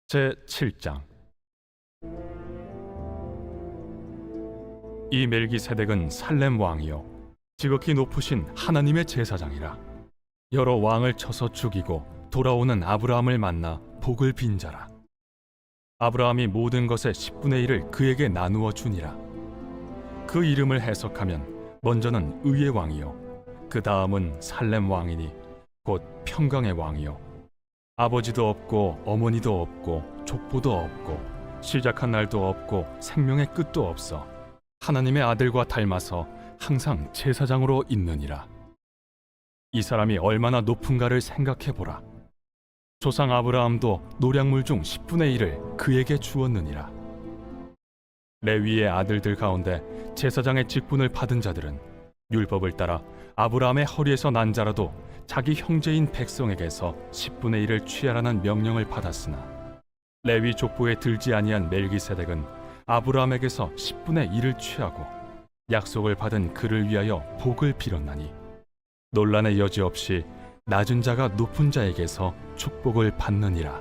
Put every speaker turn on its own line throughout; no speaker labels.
제7장. 이 멜기세덱은 살렘 왕이요 지극히 높으신 하나님의 제사장이라. 여러 왕을 쳐서 죽이고 돌아오는 아브라함을 만나 복을 빈 자라. 아브라함이 모든 것의 10분의 1을 그에게 나누어 주니라. 그 이름을 해석하면 먼저는 의의 왕이요 그 다음은 살렘 왕이니 곧 평강의 왕이요 아버지도 없고 어머니도 없고 족보도 없고 시작한 날도 없고 생명의 끝도 없어 하나님의 아들과 닮아서 항상 제사장으로 있느니라. 이 사람이 얼마나 높은가를 생각해보라. 조상 아브라함도 노량물 중 10분의 1을 그에게 주었느니라. 레위의 아들들 가운데 제사장의 직분을 받은 자들은 율법을 따라 아브라함의 허리에서 난 자라도 자기 형제인 백성에게서 10분의 1을 취하라는 명령을 받았으나 레위 족보에 들지 아니한 멜기세덱은 아브라함에게서 10분의 1을 취하고 약속을 받은 그를 위하여 복을 빌었나니 논란의 여지 없이 낮은 자가 높은 자에게서 축복을 받느니라.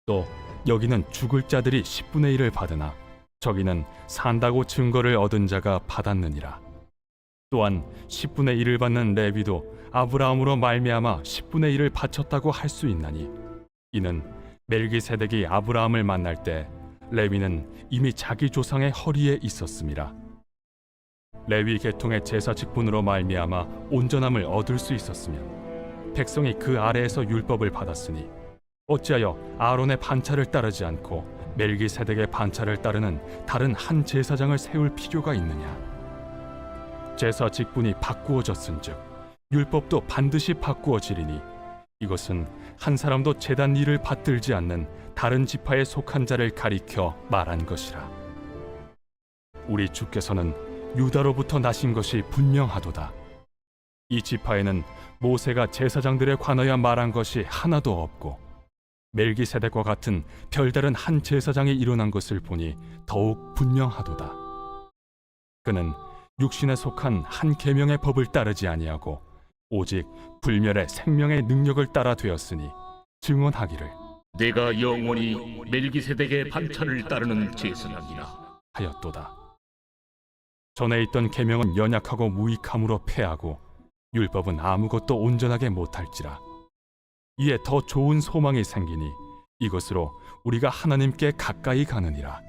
또 여기는 죽을 자들이 10분의 1을 받으나 저기는 산다고 증거를 얻은 자가 받았느니라. 또한 10분의 1을 받는 레위도 아브라함으로 말미암아 10분의 1을 바쳤다고 할 수 있나니 이는 멜기세덱이 아브라함을 만날 때 레위는 이미 자기 조상의 허리에 있었음이라. 레위 계통의 제사 직분으로 말미암아 온전함을 얻을 수 있었으면 백성이 그 아래에서 율법을 받았으니 어찌하여 아론의 반차를 따르지 않고 멜기세덱의 반차를 따르는 다른 한 제사장을 세울 필요가 있느냐. 제사 직분이 바꾸어졌은즉 율법도 반드시 바꾸어지리니 이것은 한 사람도 제단 일을 받들지 않는 다른 지파에 속한 자를 가리켜 말한 것이라. 우리 주께서는 유다로부터 나신 것이 분명하도다. 이 지파에는 모세가 제사장들에 관하여 말한 것이 하나도 없고 멜기세덱과 같은 별다른 한 제사장이 일어난 것을 보니 더욱 분명하도다. 그는 육신에 속한 한 계명의 법을 따르지 아니하고 오직 불멸의 생명의 능력을 따라 되었으니 증언하기를
내가 영원히 멜기세덱의 반차를 따르는 제사장이라
하였도다. 전에 있던 계명은 연약하고 무익함으로 패하고 율법은 아무것도 온전하게 못할지라. 이에 더 좋은 소망이 생기니 이것으로 우리가 하나님께 가까이 가느니라.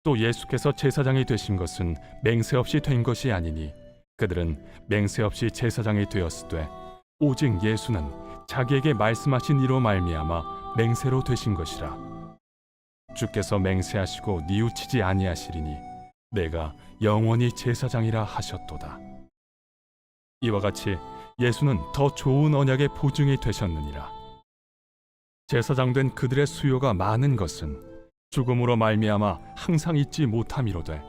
또 예수께서 제사장이 되신 것은 맹세 없이 된 것이 아니니 그들은 맹세 없이 제사장이 되었으되 오직 예수는 자기에게 말씀하신 이로 말미암아 맹세로 되신 것이라. 주께서 맹세하시고 뉘우치지 아니하시리니 내가 영원히 제사장이라 하셨도다. 이와 같이 예수는 더 좋은 언약의 보증이 되셨느니라. 제사장 된 그들의 수요가 많은 것은 죽음으로 말미암아 항상 잊지 못함이로되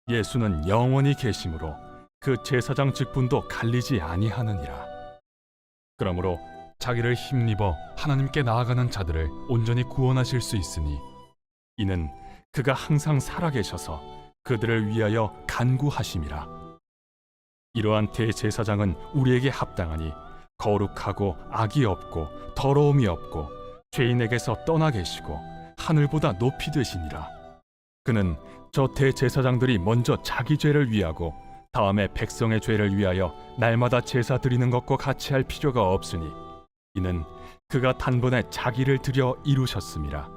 예수는 영원히 계심으로 그 제사장 직분도 갈리지 아니하느니라. 그러므로 자기를 힘입어 하나님께 나아가는 자들을 온전히 구원하실 수 있으니 이는 그가 항상 살아계셔서 그들을 위하여 간구하심이라. 이러한 대제사장은 우리에게 합당하니 거룩하고 악이 없고 더러움이 없고 죄인에게서 떠나 계시고 하늘보다 높이 되시니라. 그는 저 대제사장들이 먼저 자기 죄를 위하고 다음에 백성의 죄를 위하여 날마다 제사 드리는 것과 같이 할 필요가 없으니 이는 그가 단번에 자기를 드려 이루셨음이라.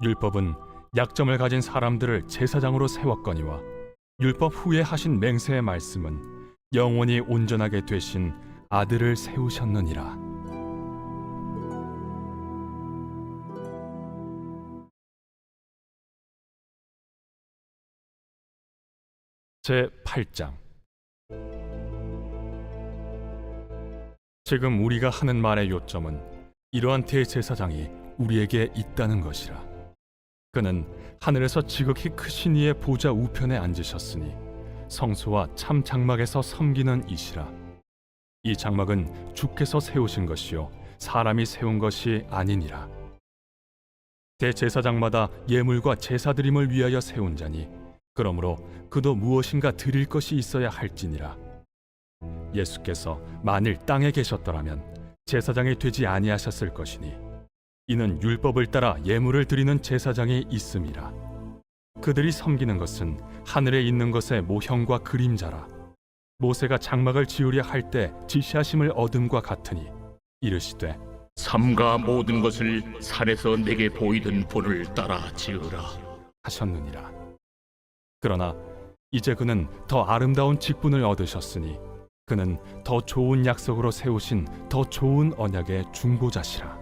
율법은 약점을 가진 사람들을 제사장으로 세웠거니와 율법 후에 하신 맹세의 말씀은 영원히 온전하게 되신 아들을 세우셨느니라. 제8장. 지금 우리가 하는 말의 요점은 이러한 대제사장이 우리에게 있다는 것이라. 그는 하늘에서 지극히 크신 이의 보좌 우편에 앉으셨으니 성소와 참 장막에서 섬기는 이시라. 이 장막은 주께서 세우신 것이요 사람이 세운 것이 아니니라. 대제사장마다 예물과 제사드림을 위하여 세운 자니 그러므로 그도 무엇인가 드릴 것이 있어야 할지니라. 예수께서 만일 땅에 계셨더라면 제사장이 되지 아니하셨을 것이니 이는 율법을 따라 예물을 드리는 제사장이 있음이라. 그들이 섬기는 것은 하늘에 있는 것의 모형과 그림자라. 모세가 장막을 지으려 할 때 지시하심을 얻음과 같으니 이르시되
삼가 모든 것을 산에서 내게 보이던 본을 따라 지으라
하셨느니라. 그러나 이제 그는 더 아름다운 직분을 얻으셨으니 그는 더 좋은 약속으로 세우신 더 좋은 언약의 중보자시라.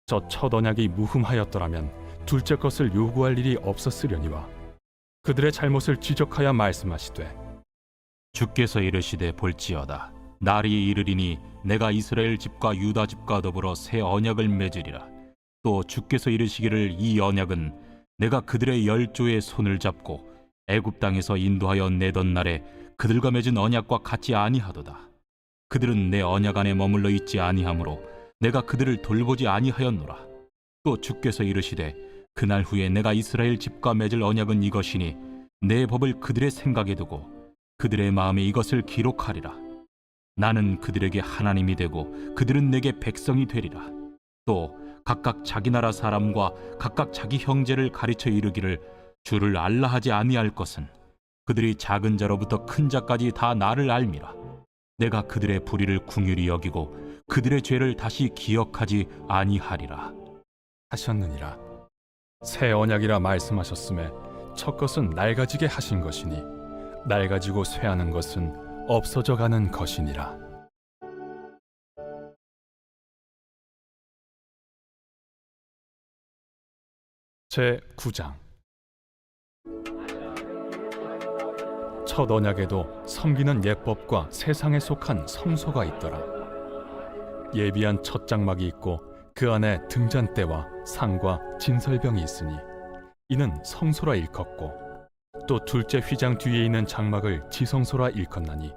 저 첫 언약이 무흠하였더라면 둘째 것을 요구할 일이 없었으려니와 그들의 잘못을 지적하여 말씀하시되
주께서 이르시되 볼지어다 날이 이르리니 내가 이스라엘 집과 유다 집과 더불어 새 언약을 맺으리라. 또 주께서 이르시기를 이 언약은 내가 그들의 열조의 손을 잡고 애굽 땅에서 인도하여 내던 날에 그들과 맺은 언약과 같지 아니하도다. 그들은 내 언약 안에 머물러 있지 아니하므로 내가 그들을 돌보지 아니하였노라. 또 주께서 이르시되 그날 후에 내가 이스라엘 집과 맺을 언약은 이것이니 내 법을 그들의 생각에 두고 그들의 마음에 이것을 기록하리라. 나는 그들에게 하나님이 되고 그들은 내게 백성이 되리라. 또 각각 자기 나라 사람과 각각 자기 형제를 가르쳐 이르기를 주를 알라 하지 아니할 것은 그들이 작은 자로부터 큰 자까지 다 나를 알미라. 내가 그들의 불의를 긍휼히 여기고 그들의 죄를 다시 기억하지 아니하리라
하셨느니라. 새 언약이라 말씀하셨음에 첫 것은 낡아지게 하신 것이니 낡아지고 쇠하는 것은 없어져 가는 것이니라. 제 9장. 첫 언약에도 섬기는 예법과 세상에 속한 성소가 있더라. 예비한 첫 장막이 있고 그 안에 등잔대와 상과 진설병이 있으니 이는 성소라 일컫고, 또 둘째 휘장 뒤에 있는 장막을 지성소라 일컫나니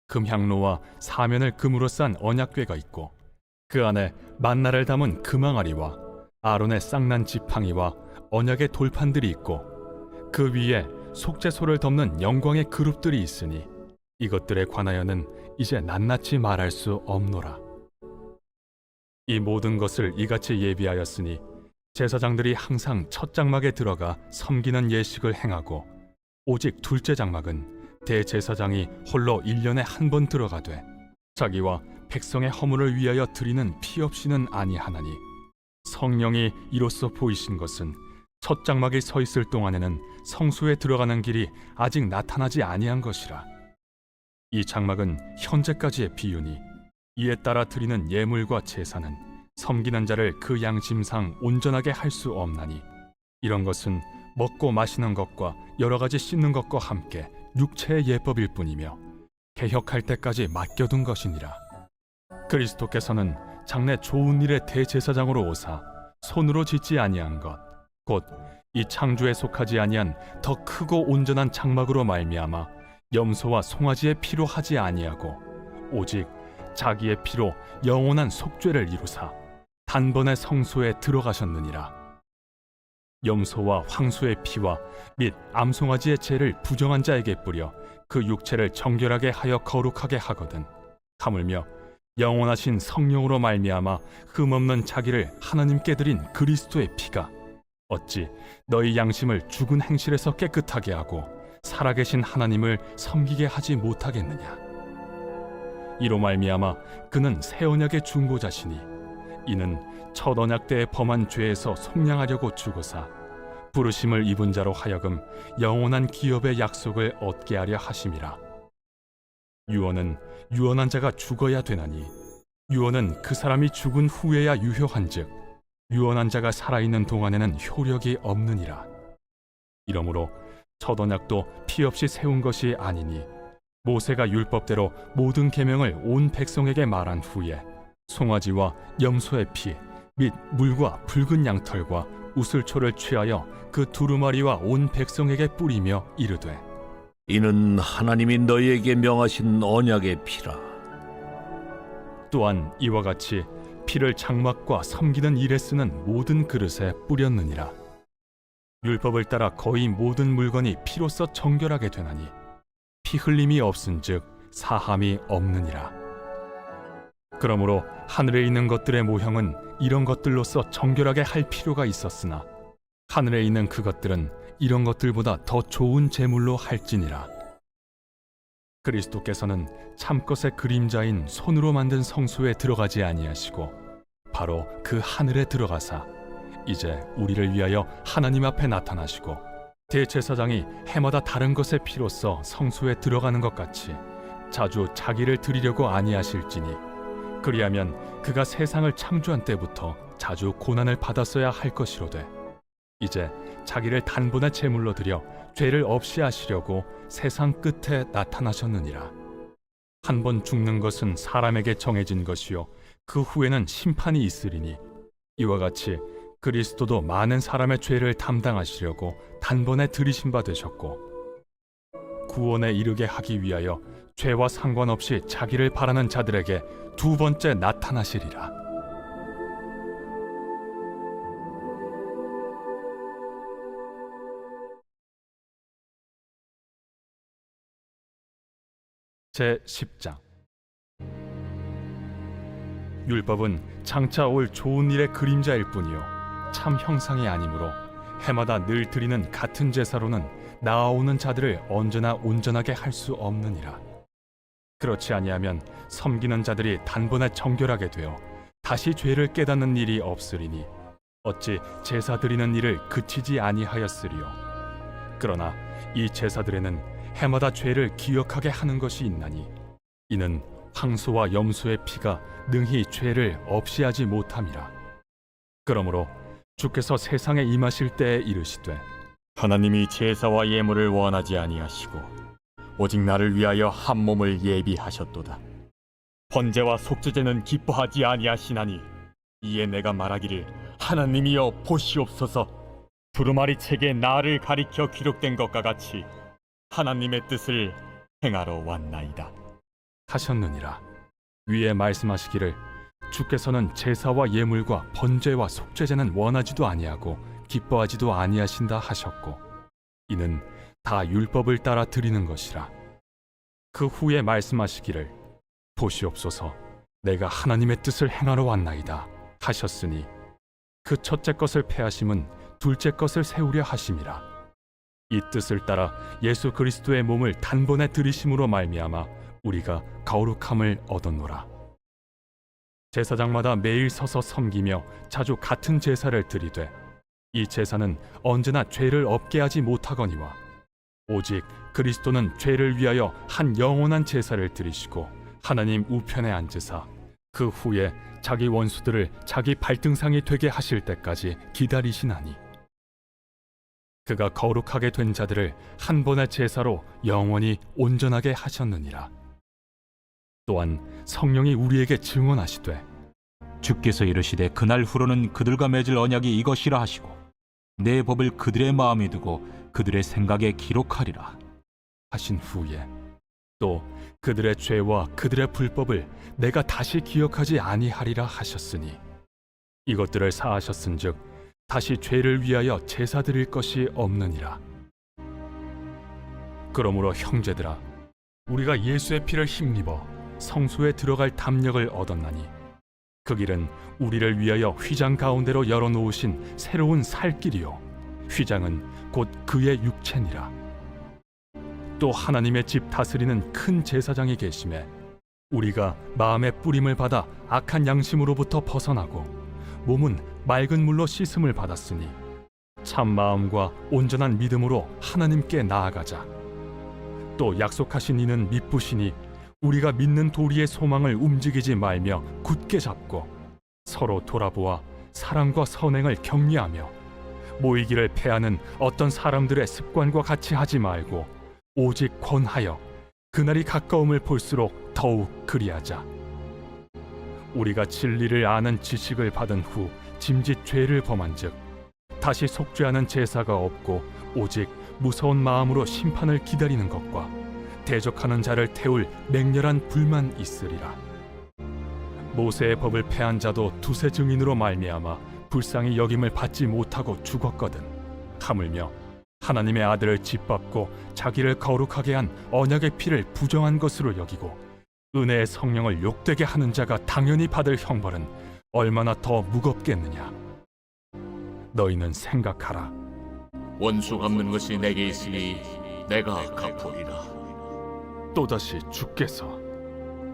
금향로와 사면을 금으로 싼 언약궤가 있고 그 안에 만나를 담은 금항아리와 아론의 쌍난 지팡이와 언약의 돌판들이 있고 그 위에 속죄소를 덮는 영광의 그룹들이 있으니 이것들에 관하여는 이제 낱낱이 말할 수 없노라. 이 모든 것을 이같이 예비하였으니 제사장들이 항상 첫 장막에 들어가 섬기는 예식을 행하고 오직 둘째 장막은 대제사장이 홀로 1년에 한 번 들어가되 자기와 백성의 허물을 위하여 드리는 피 없이는 아니하나니 성령이 이로써 보이신 것은 첫 장막에 서 있을 동안에는 성소에 들어가는 길이 아직 나타나지 아니한 것이라. 이 장막은 현재까지의 비유니 이에 따라 드리는 예물과 제사는 섬기는 자를 그 양심상 온전하게 할 수 없나니 이런 것은 먹고 마시는 것과 여러 가지 씻는 것과 함께 육체의 예법일 뿐이며 개혁할 때까지 맡겨둔 것이니라. 그리스도께서는 장래 좋은 일의 대제사장으로 오사 손으로 짓지 아니한 것 곧 이 창조에 속하지 아니한 더 크고 온전한 장막으로 말미암아 염소와 송아지의 피로 하지 아니하고 오직 자기의 피로 영원한 속죄를 이루사 단번에 성소에 들어가셨느니라. 염소와 황소의 피와 및 암송아지의 죄를 부정한 자에게 뿌려 그 육체를 정결하게 하여 거룩하게 하거든 하물며 영원하신 성령으로 말미암아 흠없는 자기를 하나님께 드린 그리스도의 피가 어찌 너희 양심을 죽은 행실에서 깨끗하게 하고 살아계신 하나님을 섬기게 하지 못하겠느냐. 이로 말미암아 그는 새 언약의 중보자시니 이는 첫 언약 때에 범한 죄에서 속량하려고 죽으사 부르심을 입은 자로 하여금 영원한 기업의 약속을 얻게 하려 하심이라. 유언은 유언한 자가 죽어야 되나니 유언은 그 사람이 죽은 후에야 유효한즉 유언한 자가 살아있는 동안에는 효력이 없느니라. 이러므로 첫 언약도 피 없이 세운 것이 아니니 모세가 율법대로 모든 계명을 온 백성에게 말한 후에 송아지와 염소의 피 및 물과 붉은 양털과 우슬초를 취하여 그 두루마리와 온 백성에게 뿌리며 이르되
이는 하나님이 너희에게 명하신 언약의 피라.
또한 이와 같이 피를 장막과 섬기는 일에 쓰는 모든 그릇에 뿌렸느니라. 율법을 따라 거의 모든 물건이 피로써 정결하게 되나니 피 흘림이 없은즉 사함이 없느니라. 그러므로 하늘에 있는 것들의 모형은 이런 것들로서 정결하게 할 필요가 있었으나 하늘에 있는 그것들은 이런 것들보다 더 좋은 제물로 할지니라. 그리스도께서는 참것의 그림자인 손으로 만든 성소에 들어가지 아니하시고 바로 그 하늘에 들어가사 이제 우리를 위하여 하나님 앞에 나타나시고 대제사장이 해마다 다른 것의 피로써 성소에 들어가는 것 같이 자주 자기를 드리려고 아니하실지니 그리하면 그가 세상을 창조한 때부터 자주 고난을 받았어야 할 것이로되 이제 자기를 단번에 제물로 드려 죄를 없이 하시려고 세상 끝에 나타나셨느니라. 한 번 죽는 것은 사람에게 정해진 것이요 그 후에는 심판이 있으리니 이와 같이 그리스도도 많은 사람의 죄를 담당하시려고 단번에 들이신 바 되셨고 구원에 이르게 하기 위하여 죄와 상관없이 자기를 바라는 자들에게 두 번째 나타나시리라. 제10장 율법은 장차 올 좋은 일의 그림자일 뿐이요 참 형상이 아니므로 해마다 늘 드리는 같은 제사로는 나아오는 자들을 언제나 온전하게 할 수 없느니라. 그렇지 아니하면 섬기는 자들이 단번에 정결하게 되어 다시 죄를 깨닫는 일이 없으리니 어찌 제사 드리는 일을 그치지 아니하였으리요. 그러나 이 제사들에는 해마다 죄를 기억하게 하는 것이 있나니 이는 황소와 염소의 피가 능히 죄를 없이 하지 못함이라. 그러므로 주께서 세상에 임하실 때에 이르시되
하나님이 제사와 예물을 원하지 아니하시고 오직 나를 위하여 한 몸을 예비하셨도다. 번제와 속죄제는 기뻐하지 아니하시나니 이에 내가 말하기를 하나님이여 보시옵소서. 두루마리 책에 나를 가리켜 기록된 것과 같이 하나님의 뜻을 행하러 왔나이다
하셨느니라. 위에 말씀하시기를 주께서는 제사와 예물과 번제와 속죄제는 원하지도 아니하고 기뻐하지도 아니하신다 하셨고 이는 다 율법을 따라 드리는 것이라. 그 후에 말씀하시기를 보시옵소서 내가 하나님의 뜻을 행하러 왔나이다 하셨으니 그 첫째 것을 패하심은 둘째 것을 세우려 하심이라. 이 뜻을 따라 예수 그리스도의 몸을 단번에 들이심으로 말미암아 우리가 거룩함을 얻었노라. 제사장마다 매일 서서 섬기며 자주 같은 제사를 드리되 이 제사는 언제나 죄를 없게 하지 못하거니와 오직 그리스도는 죄를 위하여 한 영원한 제사를 드리시고 하나님 우편에 앉으사 그 후에 자기 원수들을 자기 발등상이 되게 하실 때까지 기다리시나니 그가 거룩하게 된 자들을 한 번의 제사로 영원히 온전하게 하셨느니라. 또한 성령이 우리에게 증언하시되
주께서 이르시되 그날 후로는 그들과 맺을 언약이 이것이라 하시고 내 법을 그들의 마음에 두고 그들의 생각에 기록하리라
하신 후에 또 그들의 죄와 그들의 불법을 내가 다시 기억하지 아니하리라 하셨으니 이것들을 사하셨은즉 다시 죄를 위하여 제사 드릴 것이 없느니라. 그러므로 형제들아 우리가 예수의 피를 힘입어 성소에 들어갈 담력을 얻었나니 그 길은 우리를 위하여 휘장 가운데로 열어놓으신 새로운 살 길이요 휘장은 곧 그의 육체니라. 또 하나님의 집 다스리는 큰 제사장이 계심에 우리가 마음의 뿌림을 받아 악한 양심으로부터 벗어나고 몸은 맑은 물로 씻음을 받았으니 참 마음과 온전한 믿음으로 하나님께 나아가자. 또 약속하신 이는 미쁘시니 우리가 믿는 도리의 소망을 움직이지 말며 굳게 잡고 서로 돌아보아 사랑과 선행을 격려하며 모이기를 패하는 어떤 사람들의 습관과 같이 하지 말고 오직 권하여 그날이 가까움을 볼수록 더욱 그리하자. 우리가 진리를 아는 지식을 받은 후 짐짓 죄를 범한즉 다시 속죄하는 제사가 없고 오직 무서운 마음으로 심판을 기다리는 것과 대적하는 자를 태울 맹렬한 불만 있으리라. 모세의 법을 패한 자도 두세 증인으로 말미암아 불쌍히 여김을 받지 못하고 죽었거든. 하물며 하나님의 아들을 짓밟고 자기를 거룩하게 한 언약의 피를 부정한 것으로 여기고 은혜의 성령을 욕되게 하는 자가 당연히 받을 형벌은 얼마나 더 무겁겠느냐. 너희는 생각하라.
원수 갚는 것이 내게 있으니 내가 갚으리라.
또다시 주께서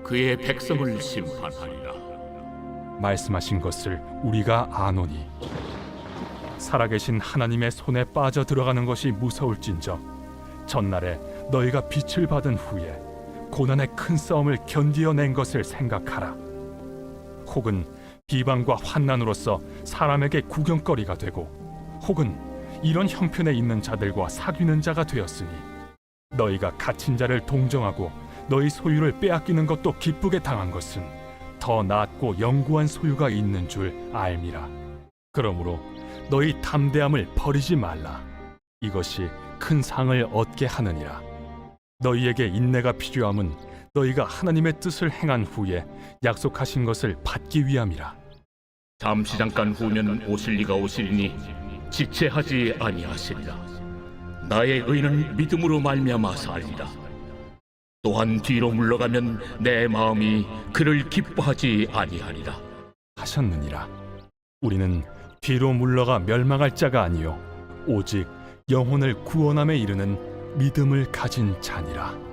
그의 백성을 심판하리라.
말씀하신 것을 우리가 아노니 살아계신 하나님의 손에 빠져 들어가는 것이 무서울진저 전날에 너희가 빛을 받은 후에 고난의 큰 싸움을 견디어낸 것을 생각하라. 혹은 비방과 환난으로서 사람에게 구경거리가 되고 혹은 이런 형편에 있는 자들과 사귀는 자가 되었으니 너희가 갇힌 자를 동정하고 너희 소유를 빼앗기는 것도 기쁘게 당한 것은 더 낫고 영구한 소유가 있는 줄 알미라. 그러므로 너희 담대함을 버리지 말라. 이것이 큰 상을 얻게 하느니라. 너희에게 인내가 필요함은 너희가 하나님의 뜻을 행한 후에 약속하신 것을 받기 위함이라.
잠시 잠깐 후면 오실 리가 오시리니 지체하지 아니하시리라. 나의 의는 믿음으로 말미암아 살리라. 또한 뒤로 물러가면 내 마음이 그를 기뻐하지 아니하리라.
하셨느니라. 우리는 뒤로 물러가 멸망할 자가 아니요 오직 영혼을 구원함에 이르는 믿음을 가진 자니라.